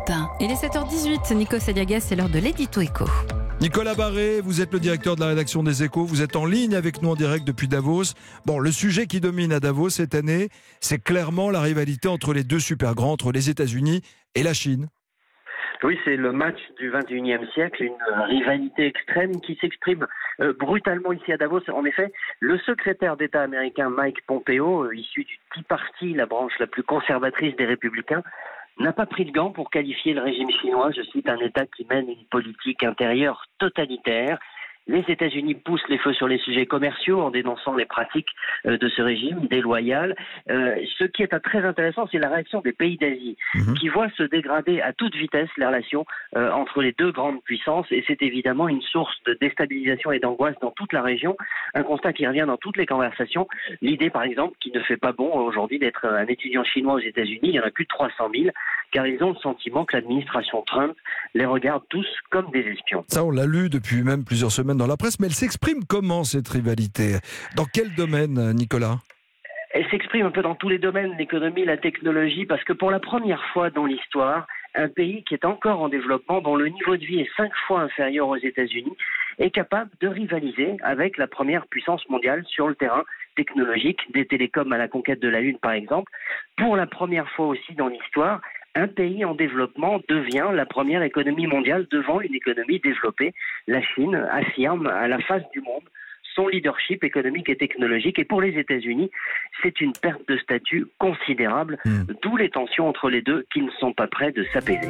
Europe 1. Il est 7h18, Nico Saliagas, c'est l'heure de l'édito éco. Nicolas Barré, vous êtes le directeur de la rédaction des Échos, vous êtes en ligne avec nous en direct depuis Davos. Bon, le sujet qui domine à Davos cette année, c'est clairement la rivalité entre les deux super grands, entre les États-Unis et la Chine. Oui, c'est le match du 21e siècle, une rivalité extrême qui s'exprime brutalement ici à Davos. En effet, le secrétaire d'État américain Mike Pompeo, issu du Tea Party, la branche la plus conservatrice des républicains, n'a pas pris de gants pour qualifier le régime chinois, je cite, un État qui mène une politique intérieure totalitaire. Les États-Unis poussent les feux sur les sujets commerciaux en dénonçant les pratiques de ce régime déloyal. Ce qui est très intéressant, c'est la réaction des pays d'Asie qui voient se dégrader à toute vitesse les relations entre les deux grandes puissances, et c'est évidemment une source de déstabilisation et d'angoisse dans toute la région. Un constat qui revient dans toutes les conversations. L'idée, par exemple, qui ne fait pas bon aujourd'hui d'être un étudiant chinois aux États-Unis, il y en a plus de 300 000, car ils ont le sentiment que l'administration Trump les regarde tous comme des espions. Ça, on l'a lu depuis même plusieurs semaines dans la presse, mais elle s'exprime comment, cette rivalité ? Dans quel domaine, Nicolas ? Elle s'exprime un peu dans tous les domaines, l'économie, la technologie, parce que pour la première fois dans l'histoire, un pays qui est encore en développement, dont le niveau de vie est 5 fois inférieur aux États-Unis, est capable de rivaliser avec la première puissance mondiale sur le terrain technologique, des télécoms à la conquête de la Lune par exemple. Pour la première fois aussi dans l'histoire, un pays en développement devient la première économie mondiale devant une économie développée. La Chine affirme à la face du monde son leadership économique et technologique. Et pour les États-Unis, c'est une perte de statut considérable, d'où les tensions entre les deux qui ne sont pas près de s'apaiser.